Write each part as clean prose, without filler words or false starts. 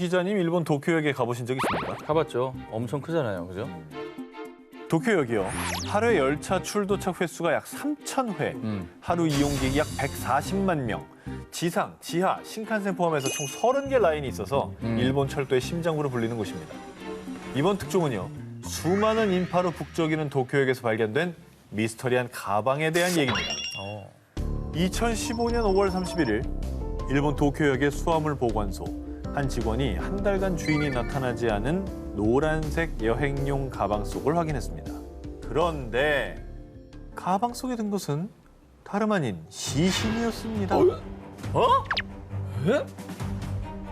기자님 일본 도쿄역에 가보신 적 있습니까? 가봤죠. 엄청 크잖아요, 그죠? 도쿄역이요. 하루에 열차 출도착 횟수가 약 3,000회, 하루 이용객이 약 140만 명, 지상, 지하, 신칸센 포함해서 총 30개 라인이 있어서 일본 철도의 심장부로 불리는 곳입니다. 이번 특종은요. 수많은 인파로 북적이는 도쿄역에서 발견된 미스터리한 가방에 대한 얘기입니다. 2015년 5월 31일 일본 도쿄역의 수화물 보관소 한 직원이 한 달간 주인이 나타나지 않은 노란색 여행용 가방 속을 확인했습니다. 그런데 가방 속에 든 것은 다름 아닌 시신이었습니다. 예?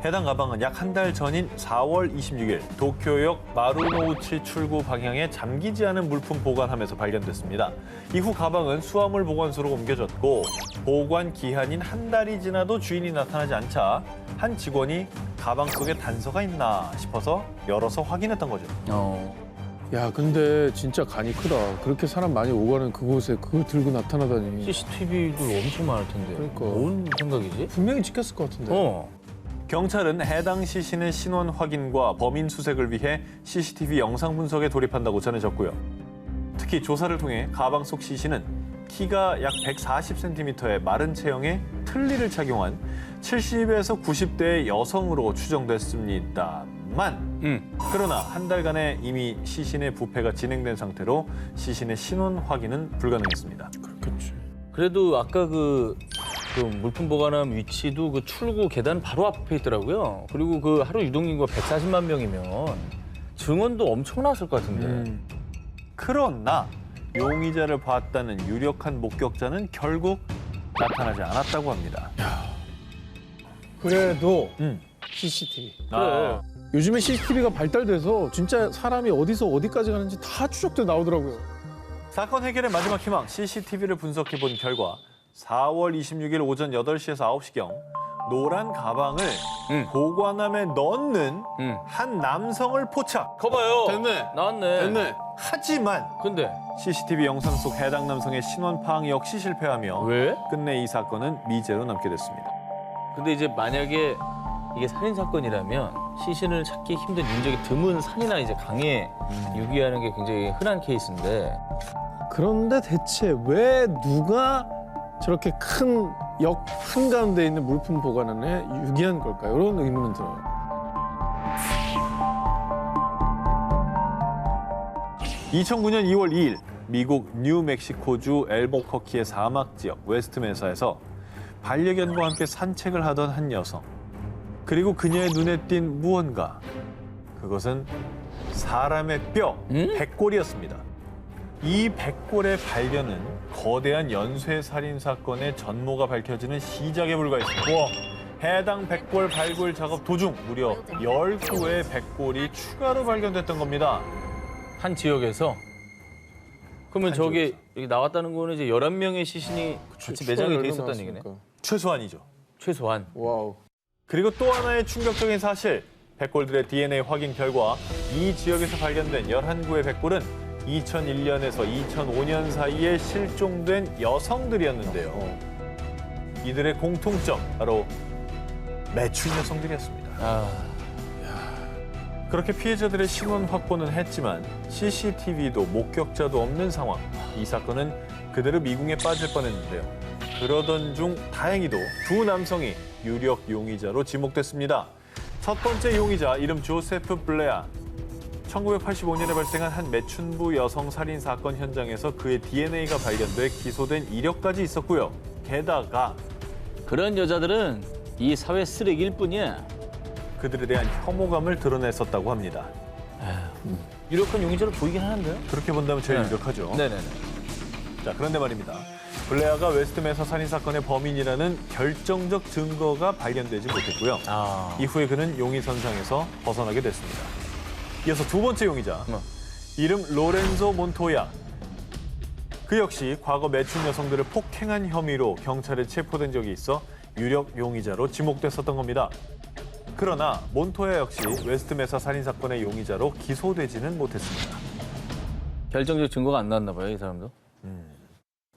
해당 가방은 약 한 달 전인 4월 26일 도쿄역 마루노우치 출구 방향에 잠기지 않은 물품 보관함에서 발견됐습니다. 이후 가방은 수화물 보관소로 옮겨졌고 보관 기한인 한 달이 지나도 주인이 나타나지 않자 한 직원이 가방 속에 단서가 있나 싶어서 열어서 확인했던 거죠. 야, 근데 진짜 간이 크다. 그렇게 사람 많이 오가는 그곳에 그걸 들고 나타나다니. CCTV도 엄청 많을 텐데. 그러니까. 뭔 생각이지? 분명히 찍혔을 것 같은데. 경찰은 해당 시신의 신원 확인과 범인 수색을 위해 CCTV 영상 분석에 돌입한다고 전해졌고요. 특히 조사를 통해 가방 속 시신은 키가 약 140cm의 마른 체형에 틀니를 착용한 70에서 90대의 여성으로 추정됐습니다만 그러나 한 달간에 이미 시신의 부패가 진행된 상태로 시신의 신원 확인은 불가능했습니다. 그렇겠지. 그래도 아까 그 물품 보관함 위치도 그 출구 계단 바로 앞에 있더라고요. 그리고 그 하루 유동인구가 140만 명이면 증언도 엄청났을 것 같은데. 그러나 용의자를 봤다는 유력한 목격자는 결국 나타나지 않았다고 합니다. 그래도 음. CCTV. 아, 요즘에 CCTV가 발달돼서 진짜 사람이 어디서 어디까지 가는지 다 추적돼 나오더라고요. 사건 해결의 마지막 희망 CCTV를 분석해 본 결과 4월 26일 오전 8시에서 9시경 노란 가방을 보관함에 넣는 한 남성을 포착. 거봐요. 됐네. 나왔네. 됐네. 하지만 근데 CCTV 영상 속 해당 남성의 신원 파악 역시 실패하며 왜? 끝내 이 사건은 미제로 남게 됐습니다. 근데 이제 만약에 이게 살인 사건이라면 시신을 찾기 힘든 인적이 드문 산이나 이제 강에 유기하는 게 굉장히 흔한 케이스인데 그런데 대체 왜 누가 저렇게 큰 역 한가운데 있는 물품 보관함에 유기한 걸까요? 이런 의문은 들어요. (2009년 2월 2일) 미국 뉴멕시코주 엘버커키의 사막 지역 웨스트메사에서 반려견과 함께 산책을 하던 한 여성. 그리고 그녀의 눈에 띈 무언가. 그것은 사람의 뼈, 백골이었습니다. 이 백골의 발견은 거대한 연쇄 살인 사건의 전모가 밝혀지는 시작에 불과했습니다. 해당 백골 발굴 작업 도중 무려 12개의 백골이 추가로 발견됐던 겁니다. 한 지역에서 그러면 한 저게 지역에서. 여기 나왔다는 거는 이제 11명의 시신이 같이 매장이 돼 있었다는 얘기네. 최소한이죠. 최소한. 와우. 그리고 또 하나의 충격적인 사실. 백골들의 DNA 확인 결과 이 지역에서 발견된 11구의 백골은 2001년에서 2005년 사이에 실종된 여성들이었는데요. 이들의 공통점, 바로 매춘 여성들이었습니다. 그렇게 피해자들의 신원 확보는 했지만 CCTV도 목격자도 없는 상황. 이 사건은 그대로 미궁에 빠질 뻔했는데요. 그러던 중 다행히도 두 남성이 유력 용의자로 지목됐습니다. 첫 번째 용의자 이름 조세프 블레아. 1985년에 발생한 한 매춘부 여성 살인 사건 현장에서 그의 DNA가 발견돼 기소된 이력까지 있었고요. 게다가 그런 여자들은 이 사회 쓰레기일 뿐이야. 그들에 대한 혐오감을 드러냈었다고 합니다. 유력한 용의자로 보이긴 하는데요. 그렇게 본다면 제일 네. 유력하죠. 네네네. 자, 그런데 말입니다. 블레아가 웨스트메사 살인 사건의 범인이라는 결정적 증거가 발견되지 못했고요. 이후에 그는 용의선상에서 벗어나게 됐습니다. 이어서 두 번째 용의자, 이름 로렌조 몬토야. 그 역시 과거 매춘 여성들을 폭행한 혐의로 경찰에 체포된 적이 있어 유력 용의자로 지목됐었던 겁니다. 그러나 몬토야 역시 웨스트메사 살인 사건의 용의자로 기소되지는 못했습니다. 결정적 증거가 안 나왔나 봐요, 이 사람도.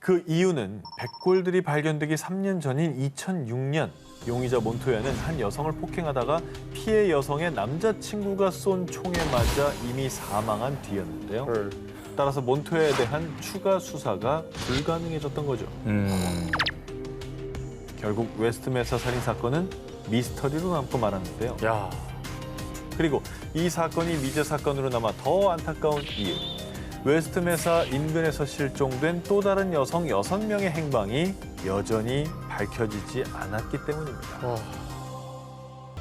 그 이유는 백골들이 발견되기 3년 전인 2006년 용의자 몬토야는 한 여성을 폭행하다가 피해 여성의 남자친구가 쏜 총에 맞아 이미 사망한 뒤였는데요. 따라서 몬토야에 대한 추가 수사가 불가능해졌던 거죠. 결국 웨스트메사 살인 사건은 미스터리로 남고 말았는데요. 야, 그리고 이 사건이 미제 사건으로 남아 더 안타까운 이유. 웨스트메사 인근에서 실종된 또 다른 여성 6명의 행방이 여전히 밝혀지지 않았기 때문입니다. 와.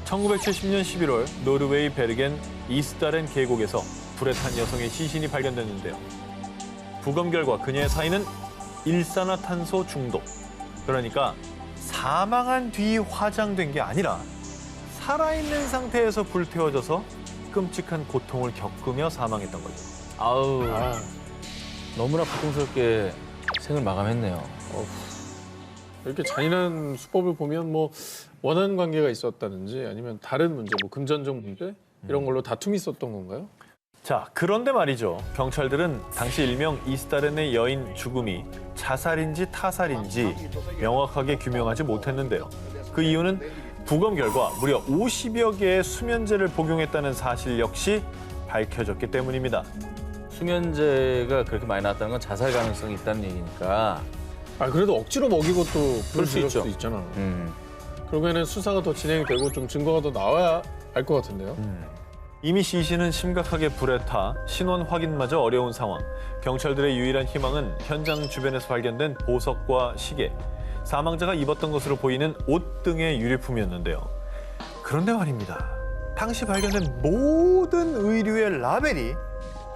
1970년 11월 노르웨이 베르겐 이스다렌 계곡에서 불에 탄 여성의 시신이 발견됐는데요. 부검 결과 그녀의 사인은 일산화탄소 중독. 그러니까 사망한 뒤 화장된 게 아니라 살아있는 상태에서 불태워져서 끔찍한 고통을 겪으며 사망했던 거죠. 아우, 아, 너무나 고통스럽게 생을 마감했네요. 이렇게 잔인한 수법을 보면 뭐 원한 관계가 있었다든지 아니면 다른 문제, 뭐 금전적 문제 이런 걸로 다툼이 있었던 건가요? 자, 그런데 말이죠. 경찰들은 당시 일명 이스다렌의 여인 죽음이 자살인지 타살인지 명확하게 규명하지 못했는데요. 그 이유는 부검 결과 무려 50여 개의 수면제를 복용했다는 사실 역시 밝혀졌기 때문입니다. 수면제가 그렇게 많이 나왔다는 건 자살 가능성이 있다는 얘기니까. 아, 그래도 억지로 먹이고 또 그럴 수 불을 있죠. 수도 있잖아. 그러면은 수사가 더 진행이 되고 좀 증거가 더 나와야 알 것 같은데요. 이미 시신은 심각하게 불에 타 신원 확인마저 어려운 상황. 경찰들의 유일한 희망은 현장 주변에서 발견된 보석과 시계, 사망자가 입었던 것으로 보이는 옷 등의 유류품이었는데요. 그런데 말입니다. 당시 발견된 모든 의류의 라벨이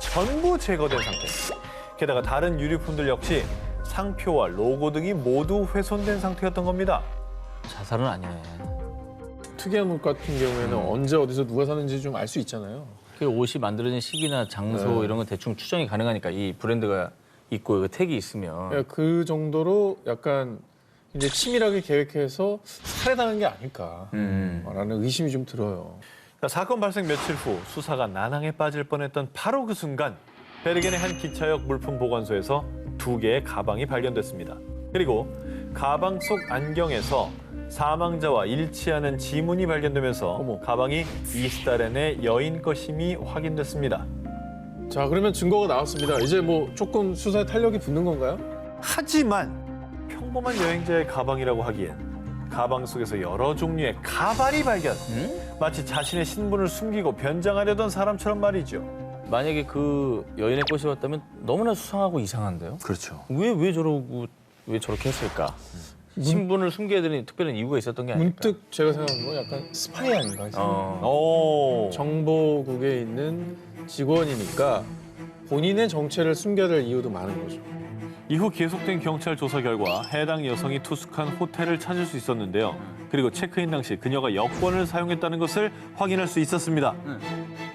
전부 제거된 상태. 게다가 다른 유류품들 역시 상표와 로고 등이 모두 훼손된 상태였던 겁니다. 자살은 아니네. 특이한 옷 같은 경우에는 언제 어디서 누가 사는지 좀 알 수 있잖아요. 그 옷이 만들어진 시기나 장소 네. 이런 건 대충 추정이 가능하니까 이 브랜드가 있고 그 택이 있으면. 그러니까 그 정도로 약간 이제 치밀하게 계획해서 살해당한 게 아닐까라는 의심이 좀 들어요. 자, 사건 발생 며칠 후 수사가 난항에 빠질 뻔했던 바로 그 순간 베르겐의 한 기차역 물품 보관소에서 2개의 가방이 발견됐습니다. 그리고 가방 속 안경에서 사망자와 일치하는 지문이 발견되면서 어머. 가방이 이스다렌의 여인 것임이 확인됐습니다. 자, 그러면 증거가 나왔습니다. 이제 뭐 조금 수사에 탄력이 붙는 건가요? 하지만 평범한 여행자의 가방이라고 하기엔 가방 속에서 여러 종류의 가발이 발견. 마치 자신의 신분을 숨기고 변장하려던 사람처럼 말이죠. 만약에 그 여인의 꽃이었다면 너무나 수상하고 이상한데요. 그렇죠. 왜 저러고 왜 저렇게 했을까? 신분을 숨겨야 되는 특별한 이유가 있었던 게 아닐까? 문득 제가 생각한 건 약간 스파이 아닌가 해서. 오. 정보국에 있는 직원이니까 본인의 정체를 숨겨야 될 이유도 많은 거죠. 이후 계속된 경찰 조사 결과 해당 여성이 투숙한 호텔을 찾을 수 있었는데요. 그리고 체크인 당시 그녀가 여권을 사용했다는 것을 확인할 수 있었습니다.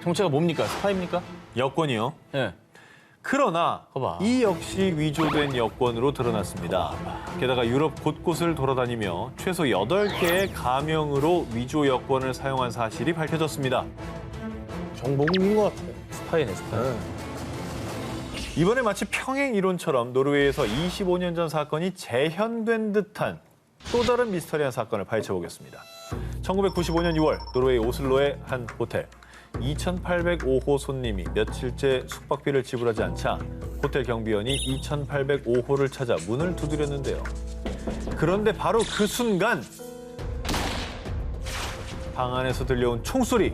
정체가 뭡니까? 스파입니까? 여권이요. 예. 그러나 봐봐. 이 역시 위조된 여권으로 드러났습니다. 게다가 유럽 곳곳을 돌아다니며 최소 8개의 가명으로 위조 여권을 사용한 사실이 밝혀졌습니다. 정보국인 것 같아요. 스파이네, 스파이. 네. 이번에 마치 평행 이론처럼 노르웨이에서 25년 전 사건이 재현된 듯한 또 다른 미스터리한 사건을 파헤쳐 보겠습니다. 1995년 6월 노르웨이 오슬로의 한 호텔. 2805호 손님이 며칠째 숙박비를 지불하지 않자 호텔 경비원이 2805호를 찾아 문을 두드렸는데요. 그런데 바로 그 순간 방 안에서 들려온 총소리.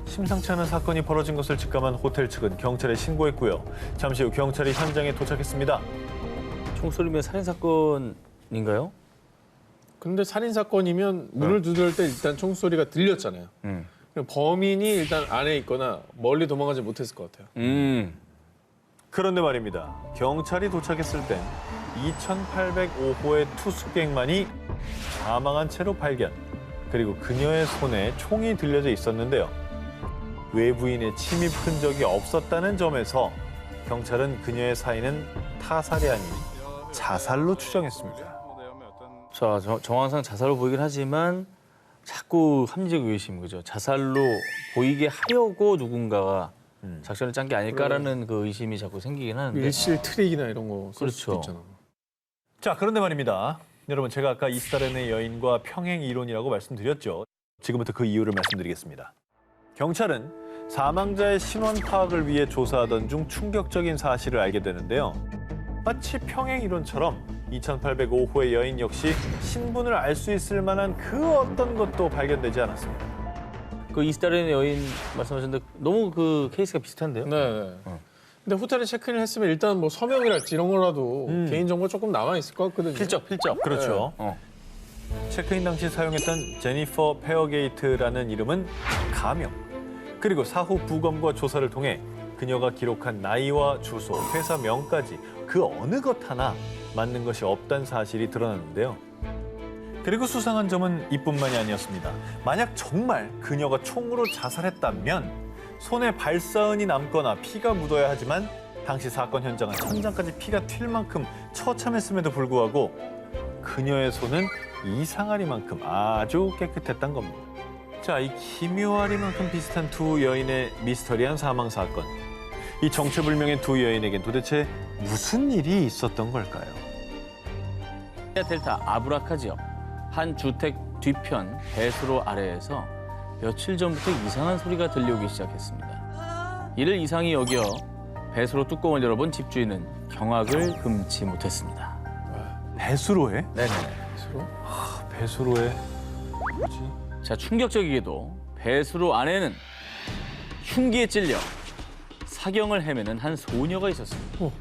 심상치 않은 사건이 벌어진 것을 직감한 호텔 측은 경찰에 신고했고요. 잠시 후 경찰이 현장에 도착했습니다. 총소리면 살인 사건인가요? 근데 살인 사건이면 문을 두드릴 때 일단 총소리가 들렸잖아요. 그럼 범인이 일단 안에 있거나 멀리 도망가지 못했을 것 같아요. 그런데 말입니다. 경찰이 도착했을 땐 2805호의 투숙객만이 사망한 채로 발견. 그리고 그녀의 손에 총이 들려져 있었는데요. 외부인의 침입 흔적이 없었다는 점에서 경찰은 그녀의 사인은 타살이 아닌 자살로 추정했습니다. 자, 정황상 자살로 보이긴 하지만 자꾸 합리적 의심, 그죠? 자살로 보이게 하려고 누군가가 작전을 짠 게 아닐까라는 그 의심이 자꾸 생기긴 하는데. 밀실 트릭이나 이런 거 쓸 수도 그렇죠. 있잖아. 자, 그런데 말입니다. 여러분, 제가 아까 이스라엘의 여인과 평행 이론이라고 말씀드렸죠. 지금부터 그 이유를 말씀드리겠습니다. 경찰은 사망자의 신원 파악을 위해 조사하던 중 충격적인 사실을 알게 되는데요. 마치 평행 이론처럼 2805호의 여인 역시 신분을 알 수 있을 만한 그 어떤 것도 발견되지 않았습니다. 그 이스라엘의 여인 말씀하셨는데 너무 그 케이스가 비슷한데요? 네. 근데 호텔에 체크인을 했으면 일단 뭐 서명이랄지 이런 거라도 개인정보 조금 남아 있을 것 같거든요. 필적. 그렇죠. 체크인 당시 사용했던 제니퍼 페어게이트라는 이름은 가명. 그리고 사후 부검과 조사를 통해 그녀가 기록한 나이와 주소, 회사 명까지 그 어느 것 하나 맞는 것이 없다는 사실이 드러났는데요. 그리고 수상한 점은 이뿐만이 아니었습니다. 만약 정말 그녀가 총으로 자살했다면 손에 발사흔이 남거나 피가 묻어야 하지만 당시 사건 현장은 천장까지 피가 튈 만큼 처참했음에도 불구하고 그녀의 손은 이상하리만큼 아주 깨끗했단 겁니다. 자, 이 기묘하리만큼 비슷한 두 여인의 미스터리한 사망 사건. 이 정체불명의 두 여인에겐 도대체 무슨 일이 있었던 걸까요? 델타 아브라카 지역 한 주택 뒤편 배수로 아래에서 며칠 전부터 이상한 소리가 들려오기 시작했습니다. 이를 이상히 여겨 배수로 뚜껑을 열어본 집주인은 경악을 금치 못했습니다. 배수로에? 네네. 서로? 배수로에 뭐지? 자, 충격적이게도 배수로 안에는 흉기에 찔려 사경을 헤매는 한 소녀가 있었습니다.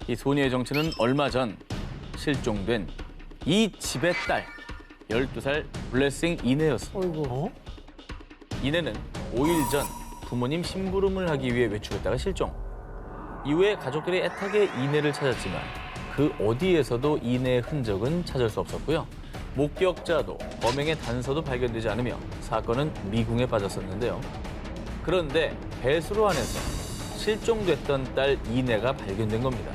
이 소녀의 정체는 얼마 전 실종된 이 집의 딸 12살 블레싱 이내였습니다. 어이구. 이내는 5일 전 부모님 심부름을 하기 위해 외출했다가 실종. 이후에 가족들이 애타게 이내를 찾았지만 그 어디에서도 이내의 흔적은 찾을 수 없었고요. 목격자도 범행의 단서도 발견되지 않으며 사건은 미궁에 빠졌었는데요. 그런데 배수로 안에서 실종됐던 딸 이내가 발견된 겁니다.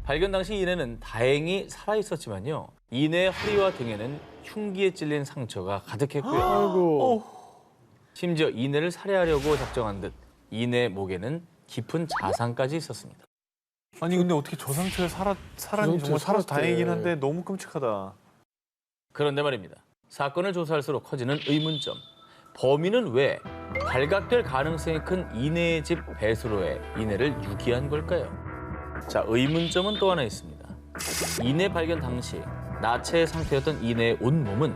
발견 당시 이내는 다행히 살아있었지만요. 이내의 허리와 등에는 흉기에 찔린 상처가 가득했고요. 아이고. 심지어 이내를 살해하려고 작정한 듯 이내 목에는 깊은 자상까지 있었습니다. 아니 근데 어떻게 저 상태에 살았니? 정말 살아서 살았대. 다행이긴 한데 너무 끔찍하다. 그런데 말입니다. 사건을 조사할수록 커지는 의문점. 범인은 왜 발각될 가능성이 큰 이내의 집 배수로에 이내를 유기한 걸까요? 자, 의문점은 또 하나 있습니다. 이내 발견 당시 나체 상태였던 이내의 온몸은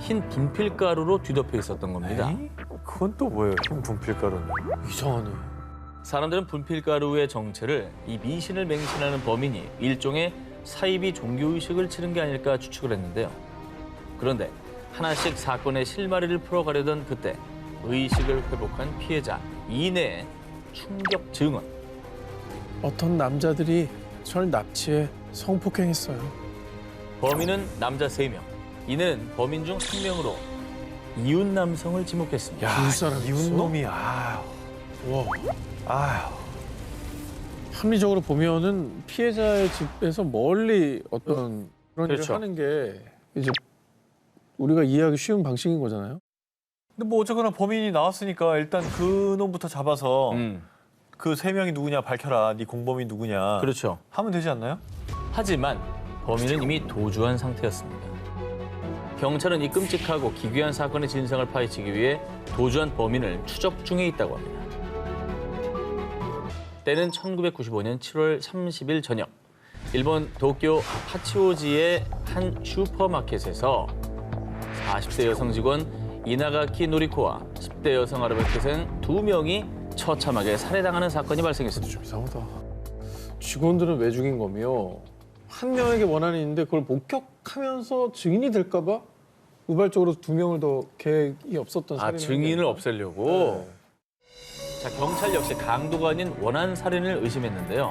흰 분필가루로 뒤덮여 있었던 겁니다. 에이? 그건 또 뭐예요? 흰 분필가루는. 이상하네. 사람들은 분필가루의 정체를 이 미신을 맹신하는 범인이 일종의 사이비 종교의식을 치른 게 아닐까 추측을 했는데요. 그런데 하나씩 사건의 실마리를 풀어가려던 그때 의식을 회복한 피해자 이내의 충격 증언. 어떤 남자들이 절 납치해 성폭행했어요. 범인은 남자 3명. 이내는 범인 중 1명으로 이웃 남성을 지목했습니다. 이웃 사람이었어? 이웃놈이 아휴. 와. 아휴. 합리적으로 보면은 피해자의 집에서 멀리 어떤 그런 그렇죠. 일을 하는 게 이제 우리가 이해하기 쉬운 방식인 거잖아요. 근데 뭐 어쨌거나 범인이 나왔으니까 일단 그 놈부터 잡아서 그 3명이 누구냐 밝혀라. 네 공범이 누구냐. 그렇죠. 하면 되지 않나요? 하지만 범인은 이미 도주한 상태였습니다. 경찰은 이 끔찍하고 기괴한 사건의 진상을 파헤치기 위해 도주한 범인을 추적 중에 있다고 합니다. 때는 1995년 7월 30일 저녁, 일본 도쿄 파치오지의 한 슈퍼마켓에서 40대 여성 직원 이나가키 노리코와 10대 여성 아르바이트생 2명이 처참하게 살해당하는 사건이 발생했습니다. 좀 이상하다. 직원들은 왜 죽인 거며 한 명에게 원한이 있는데 그걸 목격하면서 증인이 될까 봐 우발적으로 2명을 더 계획이 없었던 살인을 증인을 한 없애려고? 네. 자, 경찰 역시 강도가 아닌 원한 살인을 의심했는데요.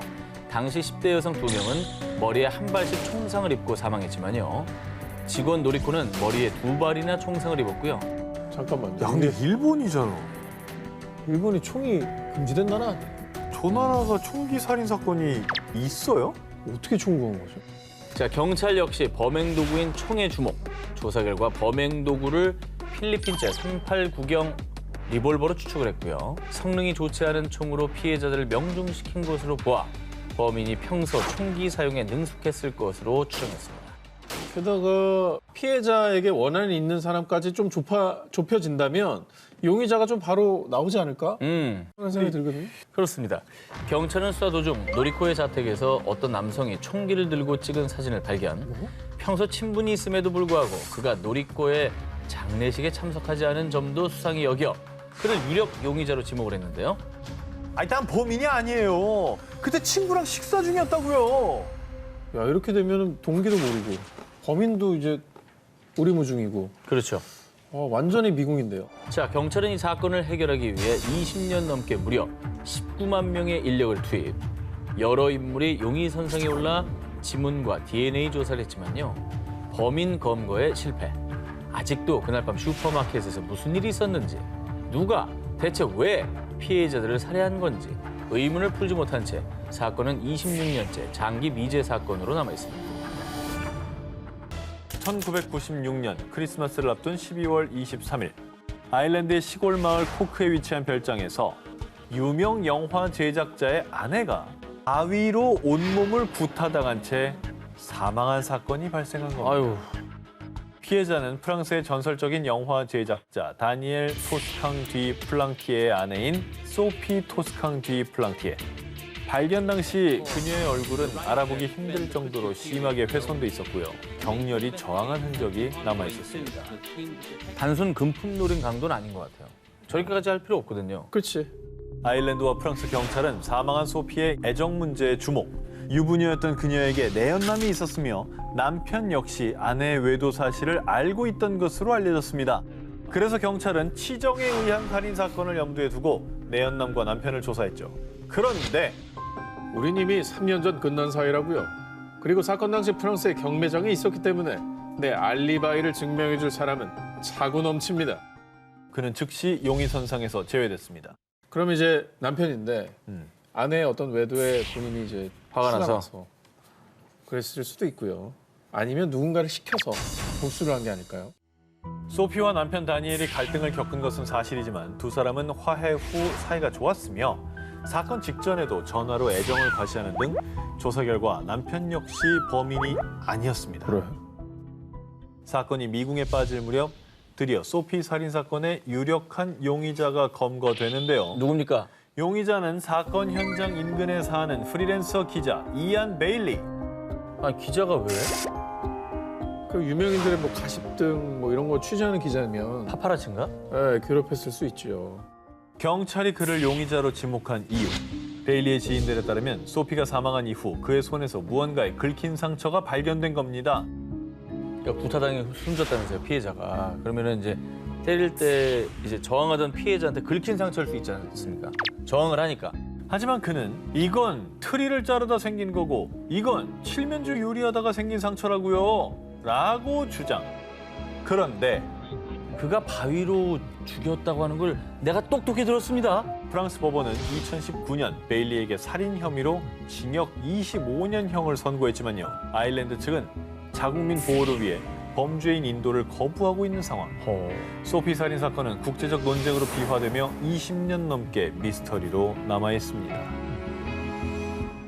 당시 10대 여성 2명은 머리에 한 발씩 총상을 입고 사망했지만요. 직원 노리코는 머리에 2발이나 총상을 입었고요. 잠깐만요. 야 근데 일본이잖아. 일본이 총이 금지된 나라 아니에요? 저 나라가 총기 살인 사건이 있어요? 어떻게 총 구한 거죠? 자, 경찰 역시 범행 도구인 총에 주목. 조사 결과 범행 도구를 필리핀제 389경 리볼버로 추측을 했고요. 성능이 좋지 않은 총으로 피해자들을 명중시킨 것으로 보아 범인이 평소 총기 사용에 능숙했을 것으로 추정했습니다. 게다가 피해자에게 원한이 있는 사람까지 좀 좁혀진다면 용의자가 좀 바로 나오지 않을까? 그런 생각이 들거든요. 그렇습니다. 경찰은 수사 도중 노리코의 자택에서 어떤 남성이 총기를 들고 찍은 사진을 발견. 평소 친분이 있음에도 불구하고 그가 노리코의 장례식에 참석하지 않은 점도 수상히 여겨 그를 유력 용의자로 지목을 했는데요. 아니, 난 범인이 아니에요. 그때 친구랑 식사 중이었다고요. 야, 이렇게 되면 동기도 모르고 범인도 이제 오리무중이고 그렇죠. 완전히 미궁인데요. 자, 경찰은 이 사건을 해결하기 위해 20년 넘게 무려 19만 명의 인력을 투입. 여러 인물이 용의선상에 올라 지문과 DNA 조사를 했지만요. 범인 검거에 실패. 아직도 그날 밤 슈퍼마켓에서 무슨 일이 있었는지, 누가 대체 왜 피해자들을 살해한 건지 의문을 풀지 못한 채 사건은 26년째 장기 미제 사건으로 남아 있습니다. 1996년 크리스마스를 앞둔 12월 23일 아일랜드의 시골 마을 코크에 위치한 별장에서 유명 영화 제작자의 아내가 바위로 온몸을 구타당한 채 사망한 사건이 발생한 겁니다. 아유, 피해자는 프랑스의 전설적인 영화 제작자 다니엘 토스캉 디 플랑티에의 아내인 소피 토스캉 디 플랑티에. 발견 당시 그녀의 얼굴은 알아보기 힘들 정도로 심하게 훼손돼 있었고요. 격렬히 저항한 흔적이 남아 있었습니다. 단순 금품 노린 강도는 아닌 것 같아요. 저렇게까지 할 필요 없거든요. 그렇지. 아일랜드와 프랑스 경찰은 사망한 소피의 애정 문제에 주목. 유부녀였던 그녀에게 내연남이 있었으며 남편 역시 아내의 외도 사실을 알고 있던 것으로 알려졌습니다. 그래서 경찰은 치정에 의한 살인 사건을 염두에 두고 내연남과 남편을 조사했죠. 그런데 우린 이미 3년 전 끝난 사이라고요. 그리고 사건 당시 프랑스에 경매장이 있었기 때문에 내 알리바이를 증명해줄 사람은 차고 넘칩니다. 그는 즉시 용의선상에서 제외됐습니다. 그럼 이제 남편인데 아내의 어떤 외도에 본인이 이제 화가 나서. 그랬을 수도 있고요. 아니면 누군가를 시켜서 복수를 한 게 아닐까요? 소피와 남편 다니엘이 갈등을 겪은 것은 사실이지만 두 사람은 화해 후 사이가 좋았으며 사건 직전에도 전화로 애정을 과시하는 등 조사 결과 남편 역시 범인이 아니었습니다. 그래. 사건이 미궁에 빠질 무렵 드디어 소피 살인 사건의 유력한 용의자가 검거되는데요. 누굽니까? 용의자는 사건 현장 인근에 사는 프리랜서 기자 이안 베일리. 아니, 기자가 왜? 그 유명인들의 뭐 가십 등 뭐 이런 거 취재하는 기자면 파파라치인가? 괴롭혔을 수 있죠. 경찰이 그를 용의자로 지목한 이유. 베일리의 지인들에 따르면 소피가 사망한 이후 그의 손에서 무언가에 긁힌 상처가 발견된 겁니다. 그러니까 구타당해 숨졌다면서요, 피해자가. 그러면은 이제 때릴 때 이제 저항하던 피해자한테 긁힌 상처일 수 있지 않습니까? 저항을 하니까. 하지만 그는 이건 트리를 자르다 생긴 거고 이건 칠면조 요리하다가 생긴 상처라고요. 라고 주장. 그런데 그가 바위로 죽였다고 하는 걸 내가 똑똑히 들었습니다. 프랑스 법원은 2019년 베일리에게 살인 혐의로 징역 25년형을 선고했지만요. 아일랜드 측은 자국민 보호를 위해 범죄인 인도를 거부하고 있는 상황. 소피 살인 사건은 국제적 논쟁으로 비화되며 20년 넘게 미스터리로 남아 있습니다.